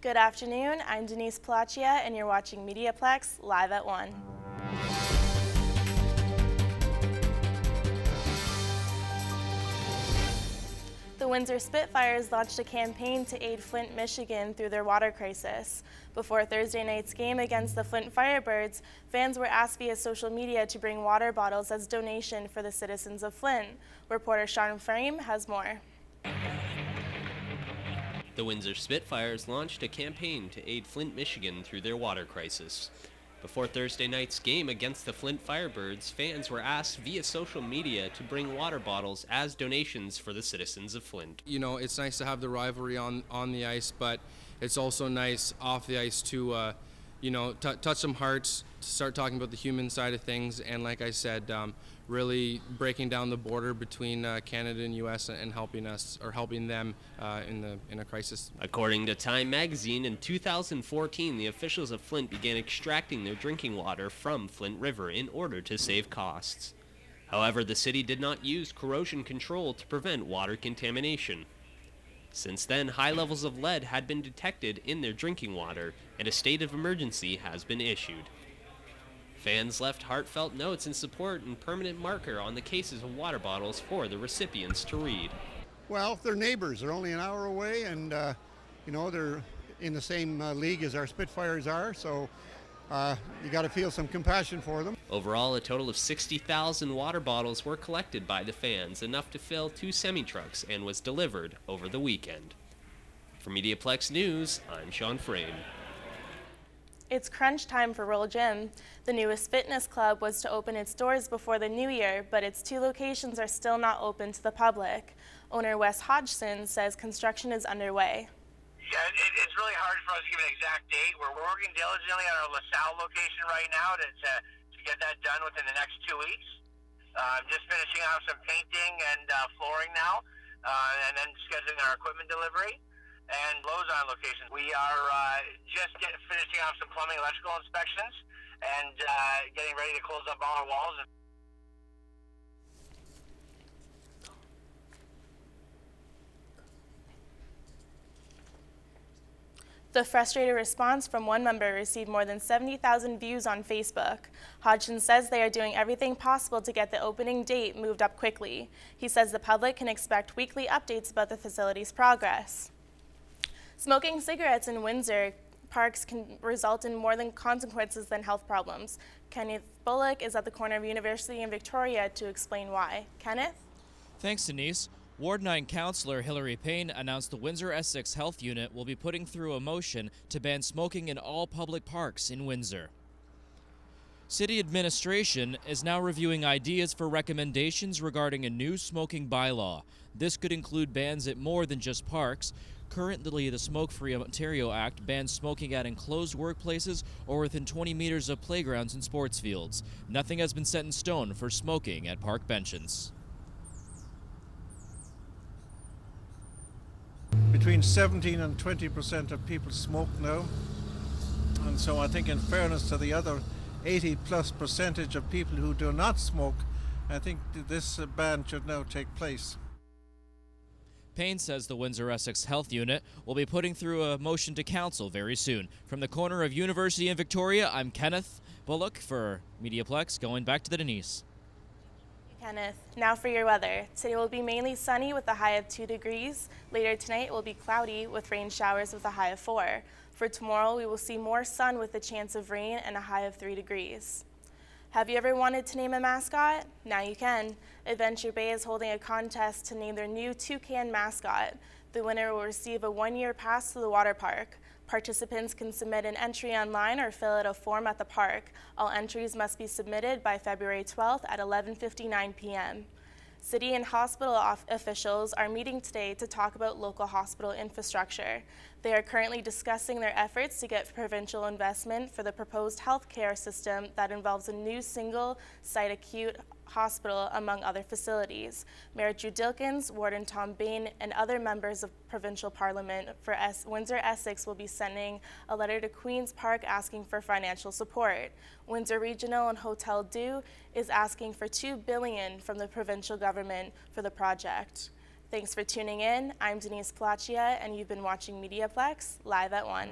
Good afternoon, I'm Denise Pelaccia and you're watching MediaPlex live at 1. The Windsor Spitfires launched a campaign to aid Flint, Michigan through their water crisis. Before Thursday night's game against the Flint Firebirds, fans were asked via social media to bring water bottles as donation for the citizens of Flint. Reporter Sean Frame has more. The Windsor Spitfires launched a campaign to aid Flint, Michigan through their water crisis. Before Thursday night's game against the Flint Firebirds, fans were asked via social media to bring water bottles as donations for the citizens of Flint. You know, it's nice to have the rivalry on the ice, but it's also nice off the ice to, touch some hearts, to start talking about the human side of things, and like I said, really breaking down the border between Canada and U.S. and helping them in a crisis. According to Time magazine, in 2014, the officials of Flint began extracting their drinking water from Flint River in order to save costs. However, the city did not use corrosion control to prevent water contamination. Since then, high levels of lead had been detected in their drinking water, and a state of emergency has been issued. Fans left heartfelt notes in support and permanent marker on the cases of water bottles for the recipients to read. Well, they're neighbors. They're only an hour away, and they're in the same league as our Spitfires are, so you got to feel some compassion for them. Overall, a total of 60,000 water bottles were collected by the fans, enough to fill 2 semi-trucks, and was delivered over the weekend. For MediaPlex News, I'm Sean Frame. It's crunch time for Roll Gym. The newest fitness club was to open its doors before the new year, but its 2 locations are still not open to the public. Owner Wes Hodgson says construction is underway. Yeah, it's really hard for us to give an exact date. We're working diligently on our LaSalle location right now to get that done within the next 2 weeks. Just finishing off some painting and flooring now, and then scheduling our equipment delivery. And Lozon locations, we are just finishing off some plumbing electrical inspections and getting ready to close up all our walls. The frustrated response from one member received more than 70,000 views on Facebook. Hodgson says they are doing everything possible to get the opening date moved up quickly. He says the public can expect weekly updates about the facility's progress. Smoking cigarettes in Windsor parks can result in more than consequences than health problems. Kenneth Bullock is at the corner of University and Victoria to explain why. Kenneth? Thanks, Denise. Ward 9 Councillor Hilary Payne announced the Windsor Essex Health Unit will be putting through a motion to ban smoking in all public parks in Windsor. City administration is now reviewing ideas for recommendations regarding a new smoking bylaw. This could include bans at more than just parks. Currently, the Smoke-Free Ontario Act bans smoking at enclosed workplaces or within 20 meters of playgrounds and sports fields. Nothing has been set in stone for smoking at park benches. Between 17 and 20% of people smoke now, and so I think in fairness to the other 80+% of people who do not smoke, I think this ban should now take place. Payne says the Windsor Essex Health Unit will be putting through a motion to council very soon. From the corner of University and Victoria, I'm Kenneth Bullock for MediaPlex, going back to the Denise. Kenneth. Now for your weather. Today will be mainly sunny with a high of 2 degrees. Later tonight it will be cloudy with rain showers with a high of 4. For tomorrow we will see more sun with a chance of rain and a high of 3 degrees. Have you ever wanted to name a mascot? Now you can. Adventure Bay is holding a contest to name their new toucan mascot. The winner will receive a 1-year pass to the water park. Participants can submit an entry online or fill out a form at the park. All entries must be submitted by February 12th at 11:59 p.m. City and hospital officials are meeting today to talk about local hospital infrastructure. They are currently discussing their efforts to get provincial investment for the proposed healthcare system that involves a new single-site acute hospital, among other facilities. Mayor Drew Dilkins, Warden Tom Bain, and other members of provincial parliament for Windsor Essex will be sending a letter to Queen's Park asking for financial support. Windsor Regional and Hotel Dieu is asking for $2 billion from the provincial government for the project. Thanks for tuning in. I'm Denise Pelaccia, and you've been watching MediaPlex, live at 1.